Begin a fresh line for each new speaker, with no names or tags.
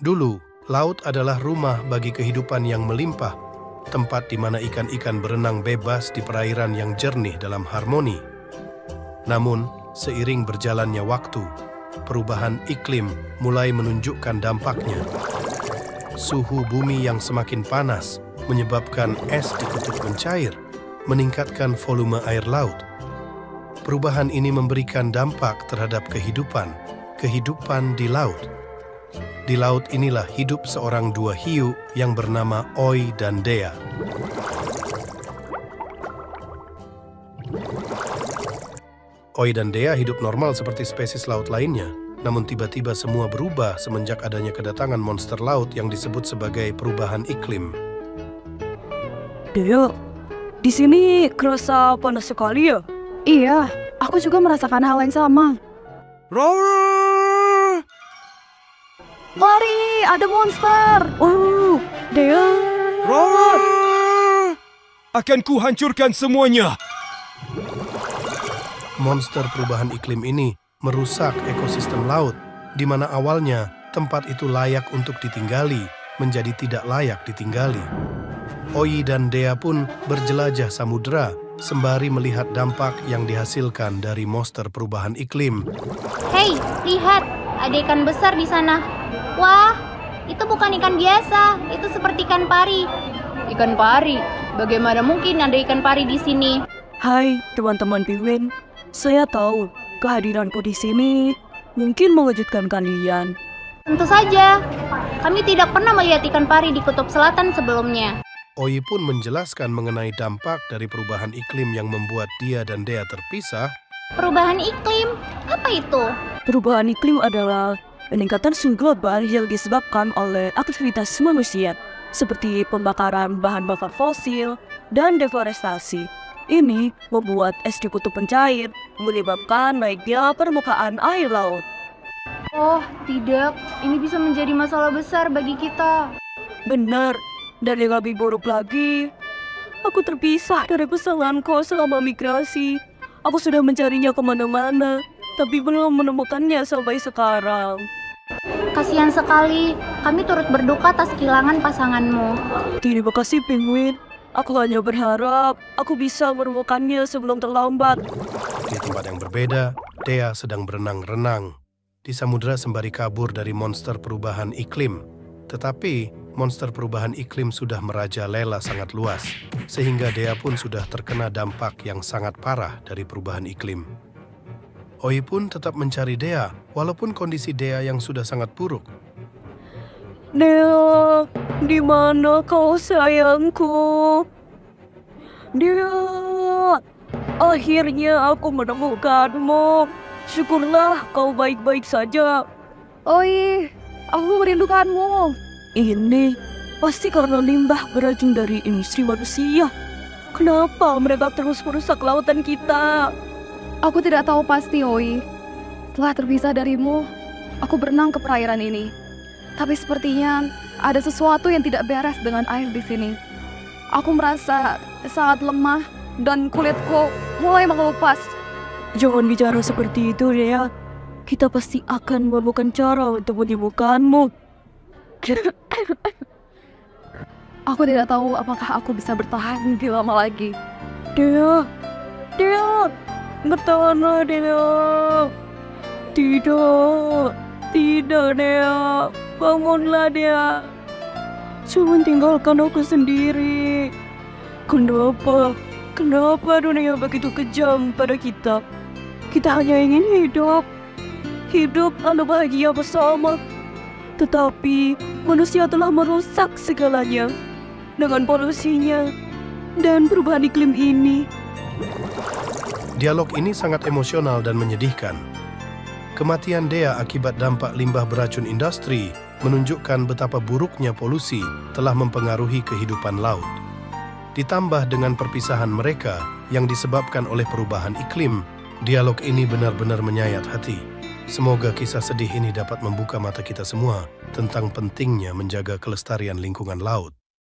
Dulu, laut adalah rumah bagi kehidupan yang melimpah, tempat di mana ikan-ikan berenang bebas di perairan yang jernih dalam harmoni. Namun, seiring berjalannya waktu, perubahan iklim mulai menunjukkan dampaknya. Suhu bumi yang semakin panas menyebabkan es di kutub mencair, meningkatkan volume air laut. Perubahan ini memberikan dampak terhadap kehidupan di laut. Di laut inilah hidup seorang dua hiu yang bernama Oi dan Dea. Oi dan Dea hidup normal seperti spesies laut lainnya, namun tiba-tiba semua berubah semenjak adanya kedatangan monster laut yang disebut sebagai perubahan iklim.
Dea, di sini kerasa panas sekali ya?
Iya, aku juga merasakan hal yang sama.
Roar!
Lari, ada monster!
Dea!
Roar! Akan ku hancurkan semuanya.
Monster perubahan iklim ini merusak ekosistem laut, di mana awalnya tempat itu layak untuk ditinggali, menjadi tidak layak ditinggali. Oi dan Dea pun berjelajah samudera, sembari melihat dampak yang dihasilkan dari monster perubahan iklim.
Hei, lihat, ada ikan besar di sana. Wah, itu bukan ikan biasa, itu seperti ikan pari.
Ikan pari? Bagaimana mungkin ada ikan pari di sini?
Hai teman-teman penguin, saya tahu kehadiranku di sini mungkin mengejutkan kalian.
Tentu saja, kami tidak pernah melihat ikan pari di kutub selatan sebelumnya.
Oi pun menjelaskan mengenai dampak dari perubahan iklim yang membuat dia dan Dea terpisah.
Perubahan iklim? Apa itu?
Perubahan iklim adalah peningkatan suhu global yang disebabkan oleh aktivitas manusia, seperti pembakaran bahan bakar fosil dan deforestasi. Ini membuat es di kutub mencair, menyebabkan naiknya permukaan air laut.
Oh, tidak. Ini bisa menjadi masalah besar bagi kita.
Benar, dan yang lebih buruk lagi, aku terpisah dari pasanganku selama migrasi. Aku sudah mencarinya kemana-mana, tapi belum menemukannya sampai sekarang.
Kasihan sekali, kami turut berduka atas kehilangan pasanganmu.
Terima kasih, penguin. Aku hanya berharap aku bisa menemukannya sebelum terlambat.
Di tempat yang berbeda, Dea sedang berenang-renang di samudera sembari kabur dari monster perubahan iklim. Tetapi, monster perubahan iklim sudah merajalela sangat luas, sehingga Dea pun sudah terkena dampak yang sangat parah dari perubahan iklim. Oi pun tetap mencari Dea, walaupun kondisi Dea yang sudah sangat buruk.
Dea, di mana kau sayangku? Dea, akhirnya aku menemukanmu. Syukurlah kau baik-baik saja.
Oi, aku merindukanmu.
Ini pasti karena limbah beracun dari industri manusia. Kenapa mereka terus merusak lautan kita?
Aku tidak tahu pasti, Oi. Setelah terpisah darimu, aku berenang ke perairan ini. Tapi sepertinya ada sesuatu yang tidak beres dengan air di sini. Aku merasa sangat lemah dan kulitku mulai mengelupas.
Jangan bicara seperti itu, Dea. Kita pasti akan menemukan cara untuk menyembuhkanmu.
Aku tidak tahu apakah aku bisa bertahan lebih lama lagi.
Dea, bertahanlah, Dea. Tidak, Dea. Bangunlah, Dea. Jangan tinggalkan aku sendiri. Kenapa dunia begitu kejam pada kita? Kita hanya ingin hidup lalu bahagia bersama. Tetapi manusia telah merusak segalanya dengan polusinya dan perubahan iklim ini.
Dialog ini sangat emosional dan menyedihkan. Kematian Dea akibat dampak limbah beracun industri menunjukkan betapa buruknya polusi telah mempengaruhi kehidupan laut. Ditambah dengan perpisahan mereka yang disebabkan oleh perubahan iklim, dialog ini benar-benar menyayat hati. Semoga kisah sedih ini dapat membuka mata kita semua tentang pentingnya menjaga kelestarian lingkungan laut.